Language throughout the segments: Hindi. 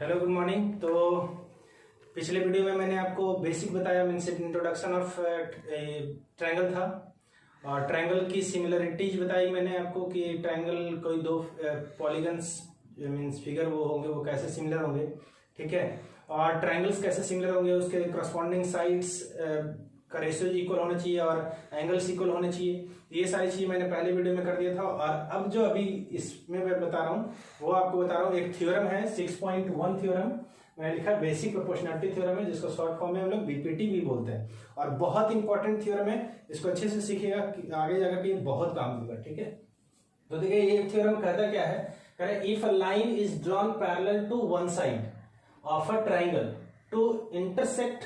Hello good morning. तो पिछले वीडियो में मैंने आपको बेसिक बताया, मीन्स इंट्रोडक्शन ऑफ ट्रायंगल था और ट्रायंगल की सिमिलरिटीज बताई मैंने आपको कि ट्रायंगल कोई दो पॉलीगन्स मीन्स फिगर वो होंगे वो कैसे सिमिलर होंगे, ठीक है। और ट्रायंगल्स कैसे सिमिलर होंगे, उसके करस्पॉन्डिंग साइड्स का रेशियो इक्वल होना चाहिए और एंगल्स इक्वल होने चाहिए। ये सारी चीज मैंने पहले वीडियो में कर दिया था। और अब जो अभी इसमें मैं बता रहा हूँ वो आपको बता रहा हूँ। एक थ्योरम है 6.1 थ्योरम, मैंने लिखा बेसिक प्रोपोर्शनैलिटी थ्योरम है, जिसको शॉर्ट फॉर्म में हम लोग बीपीटी भी बोलते हैं। और बहुत इंपॉर्टेंट थ्योरम है, इसको अच्छे से सीखिएगा कि आगे जाकर के बहुत काम होगा, ठीक है। तो देखिए ये थ्योरम कहता क्या है, कह रहा है if a line is drawn parallel to one side of a triangle to intersect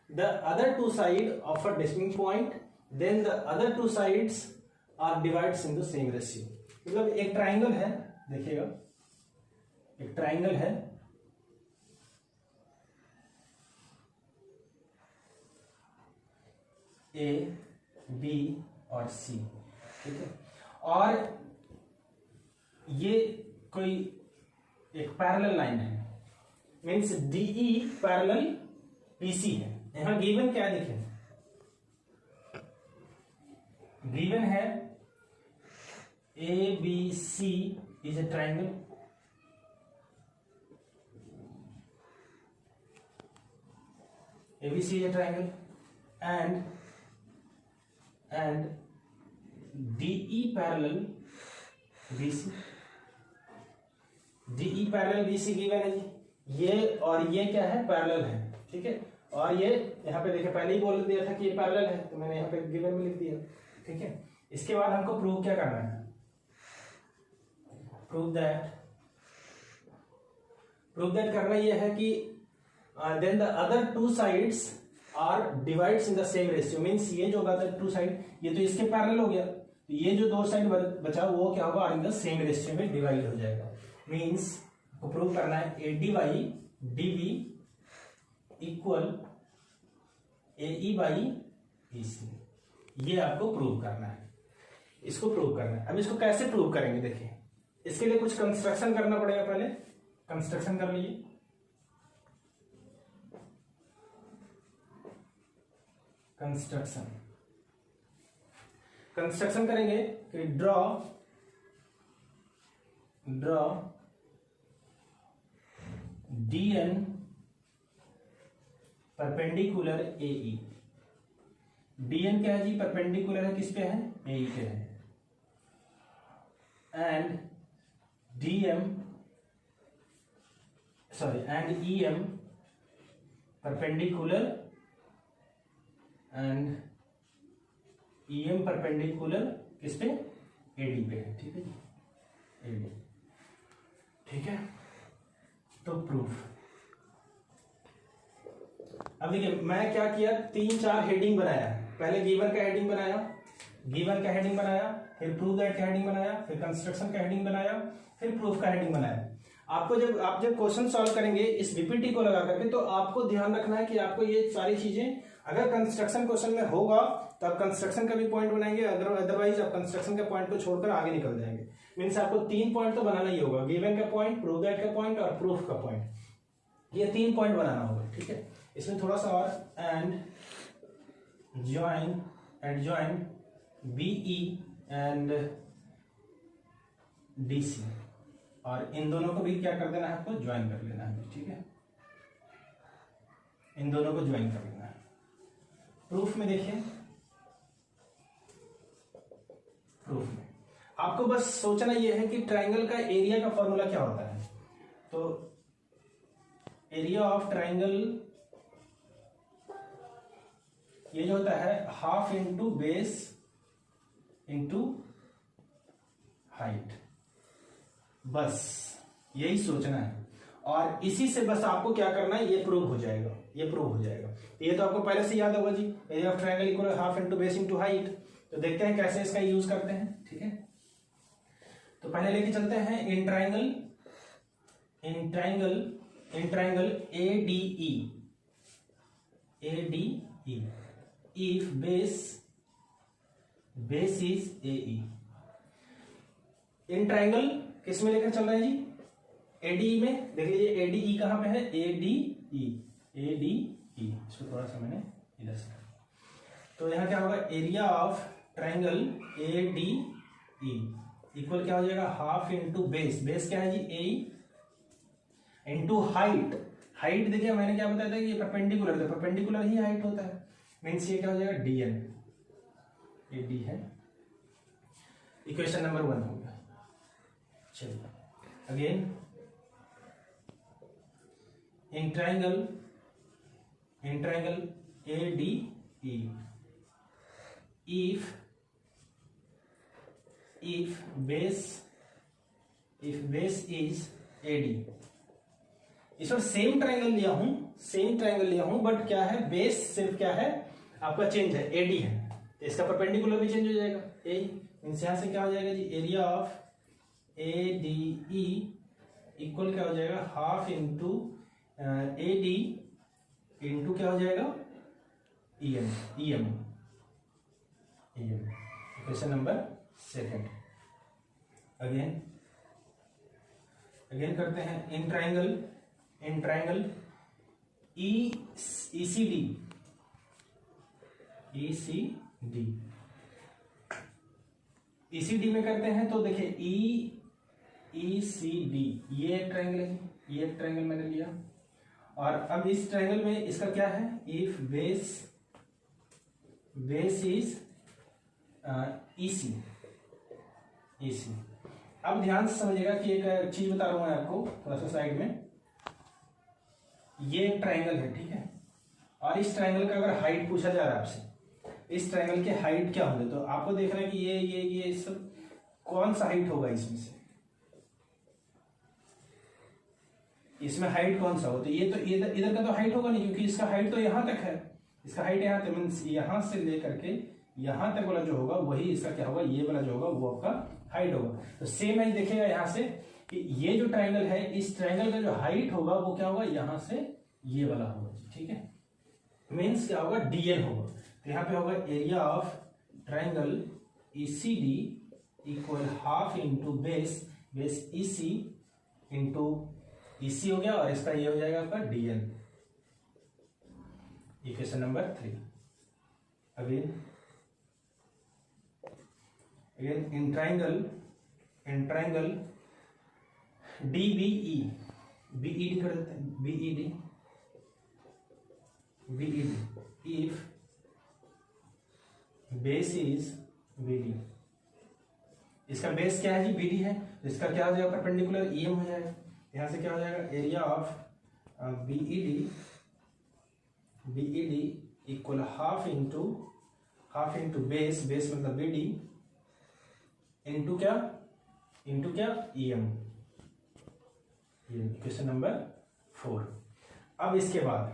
the other two side of a decimal point, then the other two sides are divided in the same ratio। मतलब एक ट्राइंगल है, देखिएगा एक ट्राइंगल है, ए बी और सी, ठीक है। और ये कोई एक पैरेलल लाइन है, मीन्स डीई पैरेलल पीसी है। यहां गिवन क्या लिखे, गिवन है A B C is a triangle, ABC is a triangle and DE parallel BC, DE parallel BC given है जी। ये और ये क्या है, पैरेलल है, ठीक है। और ये यहाँ पे देखिए पहले ही बोल दिया था कि ये पैरेलल है, तो मैंने यहाँ पे गिवन में लिख दिया, ठीक है। इसके बाद हमको प्रूव क्या करना है, प्रूव दैट करना ये है कि then the other two sides are divides in the same ratio, means ये जो होगा टू साइड, ये तो इसके पैरेलल हो गया, तो ये जो दो साइड बचा वो क्या होगा, इन द सेम रेशियो में डिवाइड हो जाएगा। मींस को प्रूव करना है A D by D B equal A E by E C, ये आपको प्रूव करना है, इसको प्रूव करना है। अब इसको कैसे प्रूव करेंगे, देखिए इसके लिए कुछ कंस्ट्रक्शन करना पड़ेगा। पहले कंस्ट्रक्शन कर लीजिए। कंस्ट्रक्शन करेंगे कि draw D N perpendicular A E. D N क्या है जी, परपेंडिकुलर है, किस पे है, ए ई पे है। And D M and E M perpendicular and E M perpendicular किस पे, एडी पे है, ठीक है जी, एडी, ठीक है। तो प्रूफ, अब देखिए मैं क्या किया, 3-4 हेडिंग बनाया। पहले गिवन का हेडिंग बनाया, फिर प्रूफ दैट का हेडिंग बनाया, फिर कंस्ट्रक्शन का हेडिंग बनाया, फिर प्रूफ का हेडिंग बनाया। आपको आप जब क्वेश्चन सॉल्व करेंगे इस बीपीटी को लगा करके, तो आपको ध्यान रखना है कि आपको ये सारी चीजें, अगर कंस्ट्रक्शन क्वेश्चन में होगा तो आप कंस्ट्रक्शन का भी पॉइंट बनाएंगे, अदरवाइज आप कंस्ट्रक्शन के पॉइंट को छोड़कर आगे निकल जाएंगे। मीन्स आपको 3 पॉइंट तो बनाना ही होगा, गिवन का पॉइंट, प्रूफ दैट का पॉइंट और प्रूफ का पॉइंट, ये 3 पॉइंट बनाना होगा, ठीक है। इसमें थोड़ा सा और, and join BE and DC, और इन दोनों को भी क्या कर देना है, आपको ज्वाइन कर लेना है, ठीक है। इन दोनों को ज्वाइन कर लेना है। प्रूफ में देखिए, प्रूफ में आपको बस सोचना यह है कि ट्राइंगल का एरिया का फॉर्मूला क्या होता है। तो एरिया ऑफ ट्राइंगल ये जो होता है half into base into height, बस यही सोचना है। और इसी से बस आपको क्या करना है, ये प्रूव हो जाएगा, ये प्रूव हो जाएगा। ये तो आपको पहले से याद होगा जी, area of triangle equal half into base into height. तो देखते हैं कैसे इसका यूज करते हैं, ठीक है। तो पहले लेके चलते हैं in triangle ADE if base is AE। In triangle किस में लेकर चल रहे हैं जी, एडी में देख लीजिए, एडीई कहाँ पे है, एडीई, एडीई, इसको थोड़ा सा मैंने इधर से, तो यहाँ क्या होगा, area of triangle ADE equal क्या हो जाएगा, हाफ इंटू बेस, बेस क्या है जी, ए इंटू हाइट, हाइट देखिए मैंने क्या बताया था कि ये परपेंडिकुलर है, परपेंडिकुलर ही हाइट होता है, मीन्स ये क्या हो जाएगा, डी एन, ये डी है, इक्वेशन नंबर 1 हो गया। चलिए again, in triangle ADE, if base is AD, इस बार सेम ट्रायंगल लिया हूं, बट क्या है, बेस सिर्फ क्या है आपका चेंज है, AD है, तो इसका परपेंडिकुलर भी चेंज हो जाएगा, ए मीन्स यहां से क्या हो जाएगा जी, एरिया ऑफ ADE इक्वल क्या हो जाएगा, हाफ इंटू AD इंटू क्या हो जाएगा, EM, क्वेश्चन नंबर 2। अगेन करते हैं, इन ट्रायंगल ECD में करते हैं, तो देखिए ECD ये एक ट्रायंगल है, ये एक ट्रायंगल मैंने लिया, और अब इस ट्रायंगल में इसका क्या है, इफ बेस इज EC। अब ध्यान से समझिएगा कि एक चीज बता रहा हूं मैं आपको, थोड़ा सा साइड में, ये एक ट्रायंगल है, ठीक है, और इस ट्रायंगल का अगर हाइट पूछा जा रहा है आपसे, इस ट्रायंगल के हाइट क्या होंगे, तो आपको देखना है कि ये सब कौन सा हाइट होगा, इसमें हाइट कौन सा हो, तो ये तो इधर का तो हाइट होगा नहीं, क्योंकि इसका हाइट तो यहां तक है, इसका हाइट यहां तक, मीन्स यहां से लेकर के यहां तक वाला जो होगा वही इसका क्या होगा, ये वाला जो होगा वो आपका हाइट होगा। तो सेम है, देखिएगा यहां से कि ये जो ट्रायंगल है, इस ट्रायंगल का जो हाइट होगा वो क्या होगा, यहां से ये वाला होगा, ठीक है, मीन्स क्या होगा, DN होगा, तो यहाँ पे होगा area of triangle ECD equal half into base EC into EC हो गया, और इसका ये हो जाएगा आपका DN, equation number 3। Again in triangle DBE, BED कर देते हैं, BED if base is BD, इसका बेस क्या है जी, BD है, तो इसका क्या हो जाएगा, परपेंडिकुलर EM हो जाएगा, यहां से क्या हो जाएगा, area of BED equal half into base मतलब BD इंटू क्या EM, क्वेश्चन नंबर 4। अब इसके बाद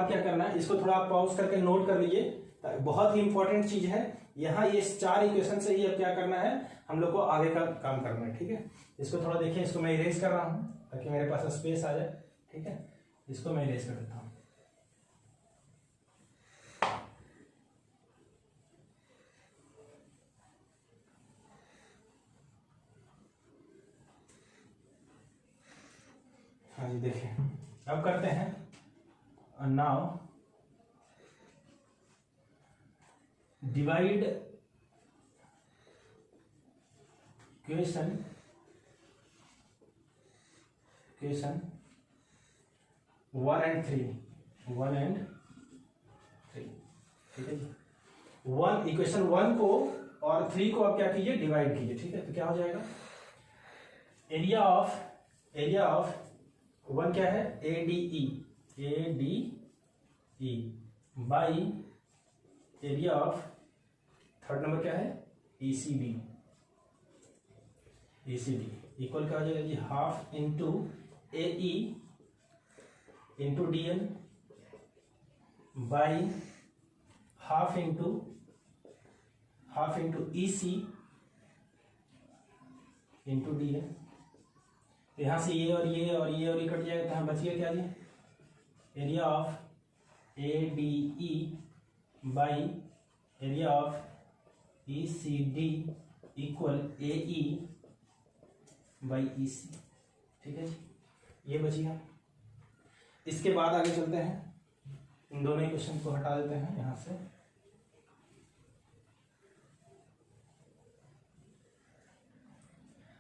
क्या करना है, इसको थोड़ा आप पॉज करके नोट कर लीजिए, बहुत ही इंपॉर्टेंट चीज है, यहाँ ये 4 इक्वेशन से ही अब क्या करना है, हम लोग को आगे का काम करना है, ठीक है। इसको थोड़ा देखिए, इसको मैं इरेज कर रहा हूं ताकि मेरे पास स्पेस आ जाए, ठीक है, इसको मैं इरेज कर देता हूं। हाँ जी, देखिए अब करते हैं, नाउ डिवाइड क्वेश्चन 1 and 3, ठीक है जी। इक्वेशन 1 को और 3 को आप क्या कीजिए, डिवाइड कीजिए, ठीक है, तो क्या हो जाएगा, एरिया ऑफ 1 क्या है, ADE by area of third number क्या है, ECD इक्वल क्या हो जाएगा जी, half into AE into DN by half into EC into DN। यहां से ये और ये कट जाएगा, तो हम बच गया क्या जी, area of ADE by area of ECD equal AE by E C. ठीक है जी, ये बची है। इसके बाद आगे चलते हैं, इन दोनों इक्वेशन को हटा देते हैं यहां से।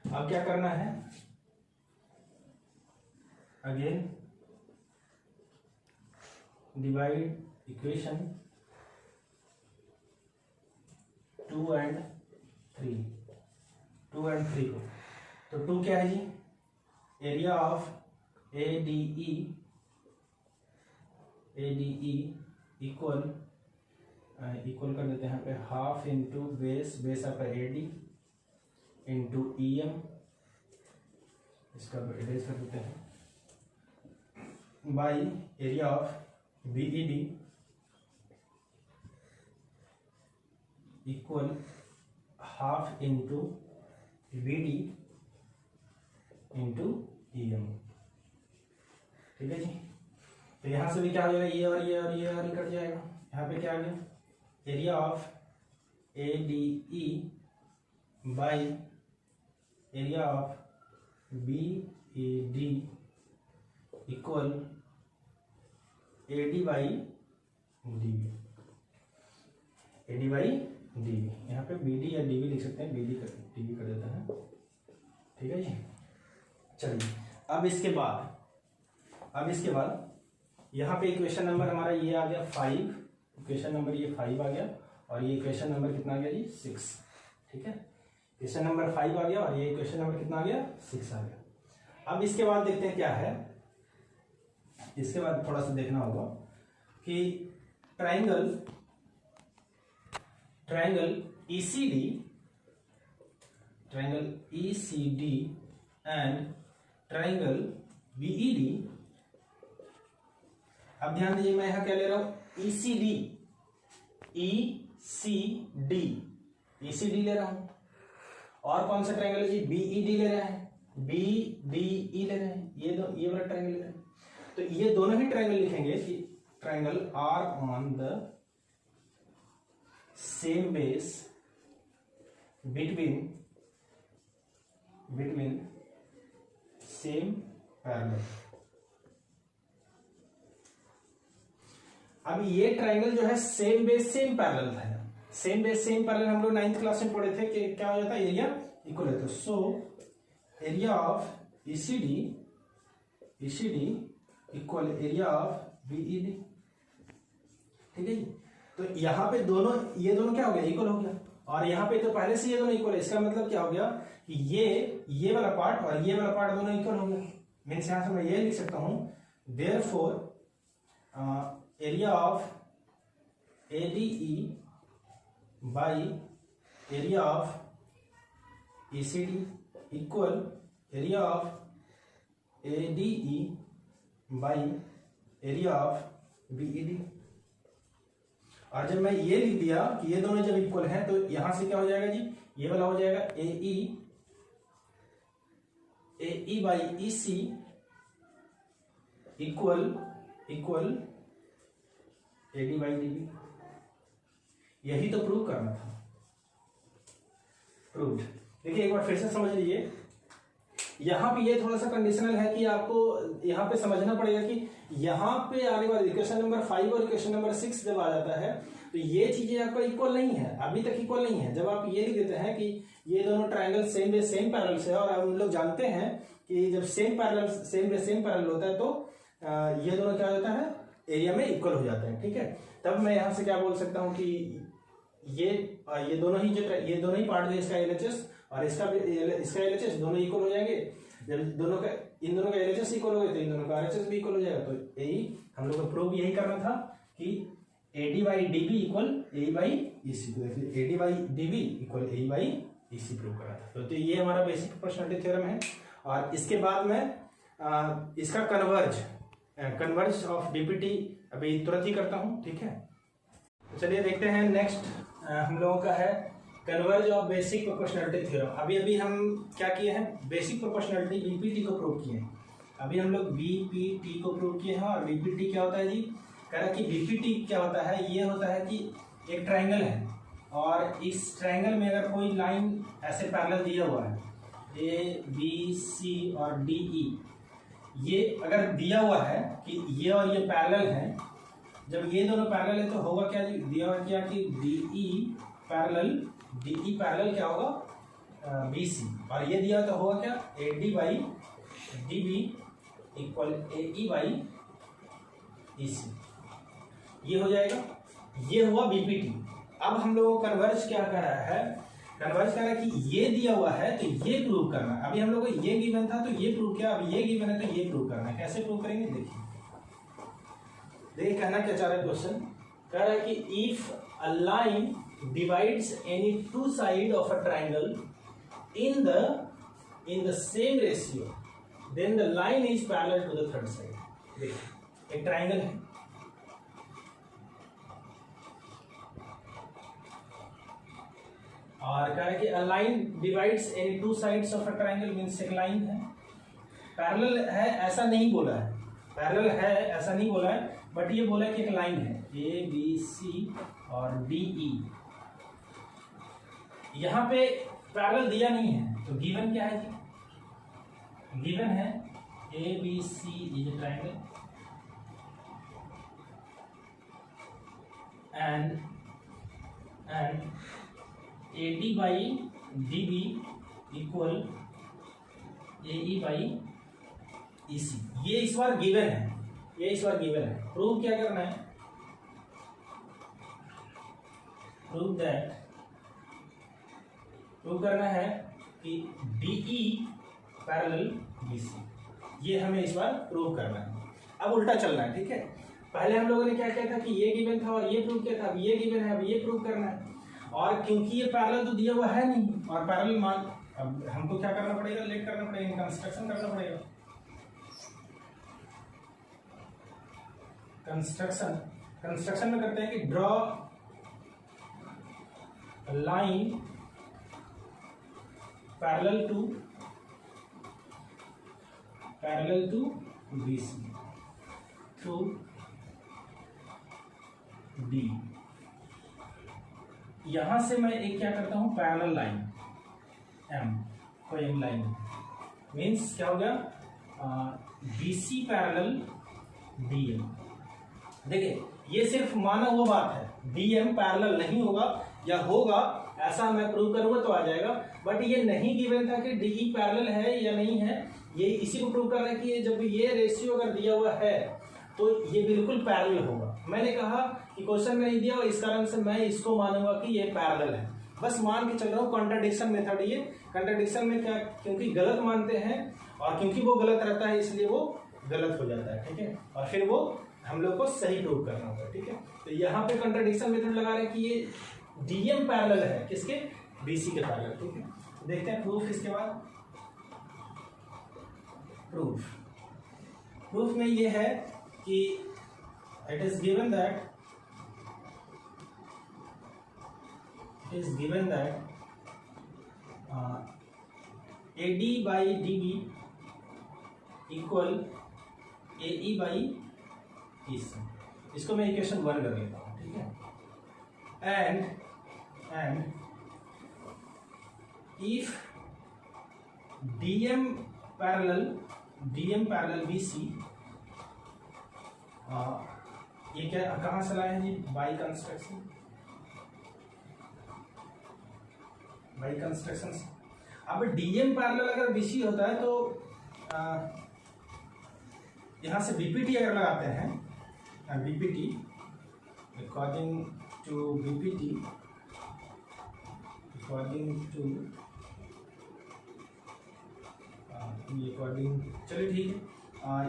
अब क्या करना है, अगेन डिवाइड इक्वेशन 2 and 3 को। तो 2 क्या है जी, एरिया ऑफ ADE इक्वल कर देते हैं यहाँ पे हाफ इंटू बेस आपका AD इंटू EM, इसका इरेज कर देते हैं, by area of BED equal half into BD into EM। ठीक है जी, तो यहां से भी क्या हो जाएगा, ये और ये और ये और कट जाएगा। यहाँ पे क्या आ गया, area of ADE by area of BED equal AD by DB। AD by DB, यहाँ पे BD या DB लिख सकते हैं, DB कर देता है। ठीक है जी, चलिए अब इसके बाद यहाँ पे इक्वेशन नंबर हमारा ये आ गया 5, इक्वेशन नंबर ये 5 आ गया, और ये इक्वेशन नंबर कितना आ गया जी 6। ठीक है, इक्वेशन नंबर 5 आ गया और ये इक्वेशन नंबर कितना आ गया 6 आ गया। अब इसके बाद देखते हैं क्या है, इसके बाद थोड़ा सा देखना होगा कि triangle ECD and triangle BED। अब ध्यान दीजिए, मैं यहां क्या ले रहा हूं, ECD ले रहा हूं, और कौन सा ट्राइंगल है जी, BED ले रहे हैं, BDE ले रहे हैं, ये वाला ट्राइंगल ले रहे हैं। तो ये दोनों ही ट्राइंगल लिखेंगे कि triangle are on the same base between same parallel. अब ये ट्राइंगल जो है सेम बेस सेम पैरेलल है। सेम बेस सेम पैरेलल हम लोग 9th क्लास में पढ़े थे कि क्या हो जाता है, एरिया इक्वल है। तो so area of ECD equal area of BED। ठीक है जी, तो यहाँ पे ये दोनों क्या हो गया, इक्वल हो गया, और यहाँ पे तो पहले से ये दोनों इक्वल है। इसका मतलब क्या हो गया कि ये वाला पार्ट और ये वाला पार्ट दोनों इक्वल हो गया। मीन्स यहां से मैं ये लिख सकता हूं, therefore area of ADE by area of ECD equal area of ADE by area of BED। और जब मैं ये लिख दिया कि ये दोनों जब इक्वल हैं, तो यहां से क्या हो जाएगा जी, ये वाला हो जाएगा AE by EC equal AD by DB। यही तो प्रूव करना था, प्रूव्ड। देखिए एक बार फिर से समझ लीजिए, यहां पे ये थोड़ा सा कंडीशनल है कि आपको यहां पे समझना पड़ेगा कि यहां पे आने वाले इक्वेशन नंबर 5 और इक्वेशन नंबर 6 जब आ जाता है, तो ये चीजें आपका इक्वल नहीं है, अभी तक इक्वल नहीं है। जब आप ये लिख देते हैं कि ये दोनों triangle same base same parallel से, और हम लोग जानते हैं कि जब सेम बेस सेम पैरेलल होता है, तो ये दोनों क्या हो जाता है, एरिया में इक्वल हो जाते हैं। ठीक है, तब मैं यहां से क्या बोल सकता हूं कि ये दोनों ही पार्ट जो इसका LHS और इसका LHS दोनों इक्वल हो जाएंगे। जब इन दोनों का LHS इक्वल हो गए, तो इन दोनों का RHS भी इक्वल हो जाएगा। तो यही हम लोग को प्रूव यही करना था कि AD by DB equal AE by EC। तो देखिए AD by DB equal AE by EC prove करा था। तो ये हमारा बेसिक प्रोपोर्शनलिटी थ्योरम है। और इसके बाद मैं इसका कन्वर्ज ऑफ DPT अभी तुरंत ही करता हूं। ठीक है, तो चलिए देखते हैं नेक्स्ट हम लोगों का है converse of basic proportionality theorem. अभी हम क्या किए हैं, बेसिक प्रोपोर्शनलिटी BPT को प्रूव किए हैं। अभी हम लोग BPT को प्रूव किए हैं। और BPT क्या होता है जी, कह रहा कि BPT क्या होता है, ये होता है कि एक ट्राइंगल है और इस ट्राइंगल में अगर कोई लाइन ऐसे पैरेलल दिया हुआ है, ए बी सी और डी ई, ये अगर दिया हुआ है कि ये और ये पैरेलल हैं, जब ये दोनों पैरेलल है तो होगा क्या जी, दिया हुआ क्या कि डी ई पैरेलल क्या होगा बी सी, और ये दिया हुआ तो होगा क्या A D by D B equal A E by E C, ये हो जाएगा। ये हुआ बीपीटी। अब हम लोगों को कन्वर्ज क्या कर रहा है, कन्वर्ज कर रहा है कि ये दिया हुआ है तो ये प्रूव करना है। अभी हम लोग को ये गिवन था तो ये प्रूव किया, अब ये गिवन है तो ये प्रूव करना है। कैसे प्रूव करेंगे देखिए कहना क्या चाह रहा है क्वेश्चन, कह रहा है कि if a line divides any two side of a triangle in the same ratio then the line is parallel to the third side. देखिए एक ट्राइंगल है, और कह रहा है कि a line divides any two sides of a triangle means एक लाइन है, पैरेलल है ऐसा नहीं बोला है, पैरेलल है ऐसा नहीं बोला है, बट ये बोला है कि एक लाइन है ए बी सी और डी ई। यहाँ पे पैरेलल दिया नहीं है तो गिवन क्या है जी, गिवन है A B C is a triangle and A D by D B equal A E by E C. ये इस बार गिवन है, ये इस बार गिवन है। प्रूव क्या करना है, प्रूव करना है कि D E parallel B C, ये हमें इस बार प्रूव करना है। अब उल्टा चलना है, ठीक है। पहले हम लोगों ने क्या किया था कि ये गिवन था और ये प्रूव किया था, अब ये गिवन है अब ये प्रूव करना है। और क्योंकि ये पैरेलल तो दिया हुआ है नहीं और पैरेलल मान, अब हमको क्या करना पड़ेगा, लेट करना पड़ेगा, कंस्ट्रक्शन करना पड़ेगा। कंस्ट्रक्शन में करते हैं कि draw line parallel to B C through D. यहां से मैं एक क्या करता हूं, पैरेलल लाइन एम, कोई एम लाइन मीन्स क्या हो गया, B C parallel D M. देखिए ये सिर्फ माना हुआ बात है, डी एम पैरेलल नहीं होगा या होगा ऐसा मैं प्रूव करूंगा तो आ जाएगा, बट ये नहीं गिवन था कि डी ई पैरेलल है या नहीं है। ये इसी को प्रूव कर रहा है कि जब ये रेशियो अगर दिया हुआ है तो ये बिल्कुल पैरेलल होगा। मैंने कहा कि क्वेश्चन में नहीं दिया और इस कारण से मैं इसको मानूंगा कि ये पैरेलल है, बस मान के चल रहा हूँ। कॉन्ट्राडिक्शन मेथड, ये कॉन्ट्राडिक्शन में क्या, क्योंकि गलत मानते हैं और क्योंकि वो गलत रहता है इसलिए वो गलत हो जाता है, ठीक है, और फिर वो हम लोग को सही प्रूव करना होगा, ठीक है। तो यहाँ पे कॉन्ट्राडिक्शन मेथड लगा रहे हैं कि ये डीएम पैरेलल है किसके, बीसी के पैरेलल, ठीक है। देखते हैं प्रूफ। इसके बाद प्रूफ में ये है कि it is given that AD by DB equal AE by EC। इसको मैं इक्वेशन 1 कर लेता हूँ, ठीक है। And if DM parallel BC, ये क्या कहाँ से लाए हैं जी, बाई कंस्ट्रक्शन से। अब डीएम पैरेलल अगर बीसी होता है तो यहाँ से बीपीटी अगर लगाते हैं, बीपीटी अकॉर्डिंग टू चलिए ठीक है,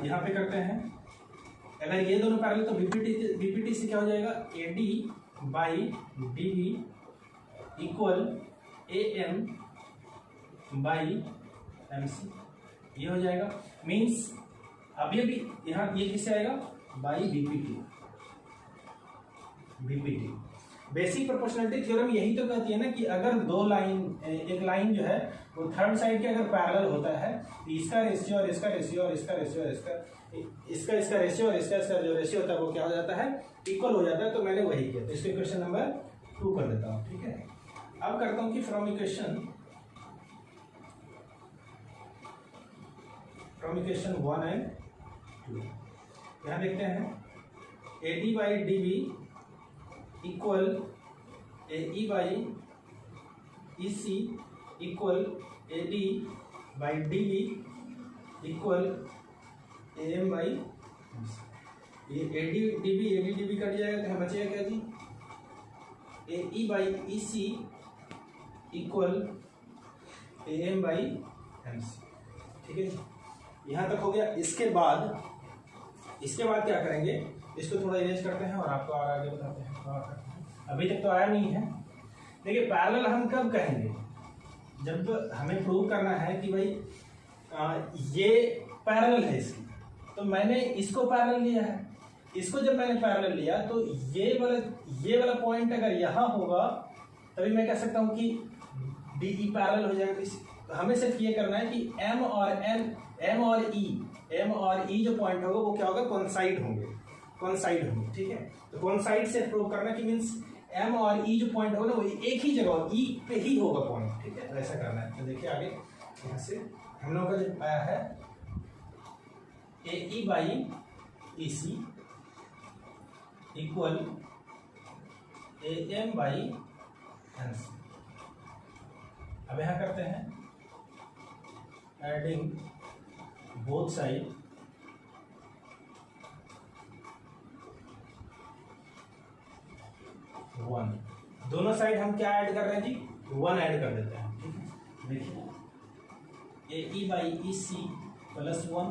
यहाँ पे करते हैं। अगर ये दोनों पैरेलल तो बीपीटी से क्या हो जाएगा, AD by DB equal AM by MC, ये हो जाएगा। मींस अभी यहाँ ये किससे आएगा, by BPT. Basic proportionality theorem यही तो कहती है ना कि अगर दो लाइन, एक लाइन जो है वो थर्ड साइड के अगर पैरेलल होता है तो इसका रेशियो और इसका रेशियो और इसका रेशियो और इसका रेशियो और इसका जो रेशियो होता है वो क्या हो जाता है, इक्वल हो जाता है। तो मैंने वही किया, तो इसको इक्वेशन नंबर 2 कर देता हूँ, ठीक है। अब करता हूँ कि from equation from equation 1 and 2। यहाँ देखते हैं AD by DB equal AE by EC equal AD by DB equal AM by ये AD DB कट जाएगा तो बचेगा क्या जी, AE by EC equal AM by MC। ठीक है जी, यहाँ तक हो गया। इसके बाद क्या करेंगे, इसको थोड़ा इरेज करते हैं और आपको और आगे बताते हैं। अभी तक तो आया नहीं है। देखिए पैरेलल हम कब कहेंगे, जब हमें प्रूव करना है कि भाई ये पैरेलल है इसकी, तो मैंने इसको पैरेलल लिया है। इसको जब मैंने पैरेलल लिया तो ये वाला पॉइंट अगर यहाँ होगा तभी मैं कह सकता हूँ कि DE पैरेलल हो जाएगा। तो हमें सिर्फ ये करना है कि M और E जो पॉइंट होगा वो क्या होगा, कोइंसाइड होंगे। ठीक है, तो कोइंसाइड से प्रूव करना कि मीन्स M और E जो पॉइंट होगा ना वो एक ही जगह E पे ही होगा पॉइंट। ठीक है, तो ऐसा करना है। तो देखिए आगे यहाँ से हम लोगों का जो आया है AE by EC equal AM by MC। अब यहाँ करते हैं एडिंग बोथ साइड वन। दोनों साइड हम क्या ऐड कर रहे हैं जी, 1 ऐड कर देते हैं। ठीक है, देखिए AE by EC plus 1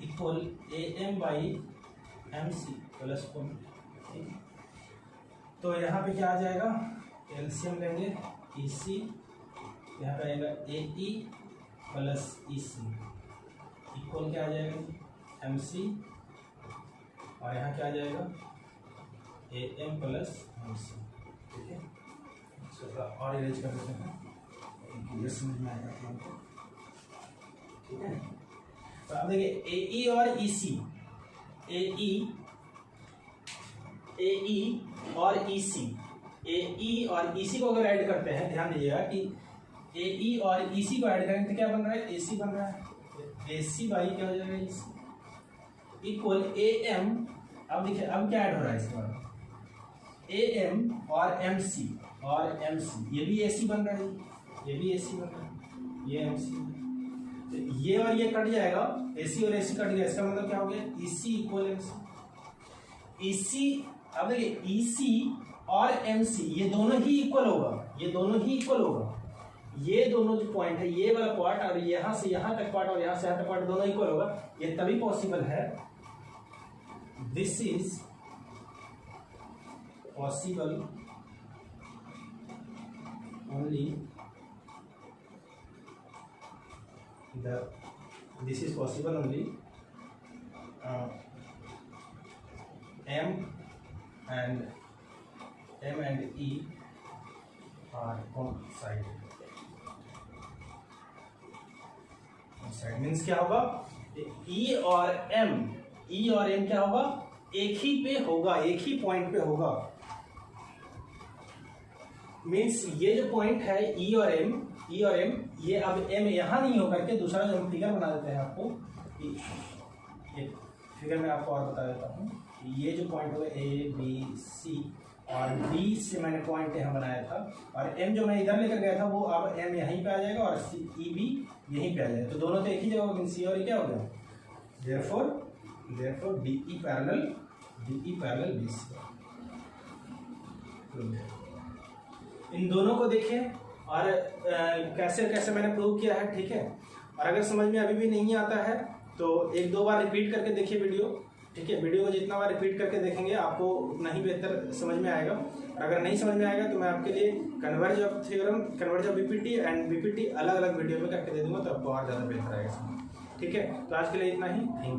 equal AM by MC plus 1। ठीक है, तो यहाँ पे क्या आ जाएगा, एलसीएम लेंगे EC, यहाँ पे आएगा AE प्लस EC इक्वल क्या आ जाएगा MC, और यहाँ क्या आ जाएगा AM प्लस MC। ठीक है, इसको और इरेज कर देते हैं, ये समझ में आएगा आपको। ठीक है, तो अब देखिए AE और EC, AE और EC, AE और EC को अगर ऐड करते हैं, ध्यान दीजिएगा कि AE और EC को ऐड करेंगे तो क्या बन रहा है, AC बन रहा है। AC बाई क्या हो जाएगा EC इक्वल AM। अब देखिए अब क्या ऐड हो रहा है इसके बाद, AM और MC, ये भी AC बन रहा है, ये भी AC बन रहा है, ये MC। तो ये और ये कट जाएगा, AC और AC कट गया, इसका मतलब क्या हो गया, EC इक्वल MC। EC, अब देखिए EC और MC ये दोनों ही इक्वल होगा, ये दोनों जो पॉइंट है, ये वाला पार्ट और यहाँ से यहाँ तक पार्ट और यहाँ से यहाँ तक पार्ट दोनों इक्वल होगा। ये तभी पॉसिबल है, this is possible only M and E are coincided। Means क्या होगा, E और M क्या होगा, एक ही पे होगा, एक ही पॉइंट पे होगा। मीन्स ये जो पॉइंट है E और M, ये अब M यहाँ नहीं होकर के दूसरा जो हम फिगर बना देते हैं आपको, ये फिगर में आपको और बता देता हूँ। ये जो पॉइंट होगा ABC और B से मैंने पॉइंट यहाँ बनाया था, और M जो मैं इधर लेकर गया था वो अब M यहीं पे आ जाएगा और E भी यहीं पे आ जाएगा। तो दोनों तो एक ही जगह होगी, C और E क्या हो गया, therefore DE पैरेलल BC। इन दोनों को देखें और कैसे मैंने प्रूव किया है। ठीक है, और अगर समझ में अभी भी नहीं आता है तो 1-2 बार रिपीट करके देखिए वीडियो। ठीक है, वीडियो को जितना बार रिपीट करके देखेंगे आपको उतना ही बेहतर समझ में आएगा। और अगर नहीं समझ में आएगा तो मैं आपके लिए converse of theorem, converse of BPT and BPT अलग अलग वीडियो में करके दे दूंगा, तो आपको और ज़्यादा बेहतर आएगा। ठीक है, तो आज के लिए इतना ही, थैंक यू।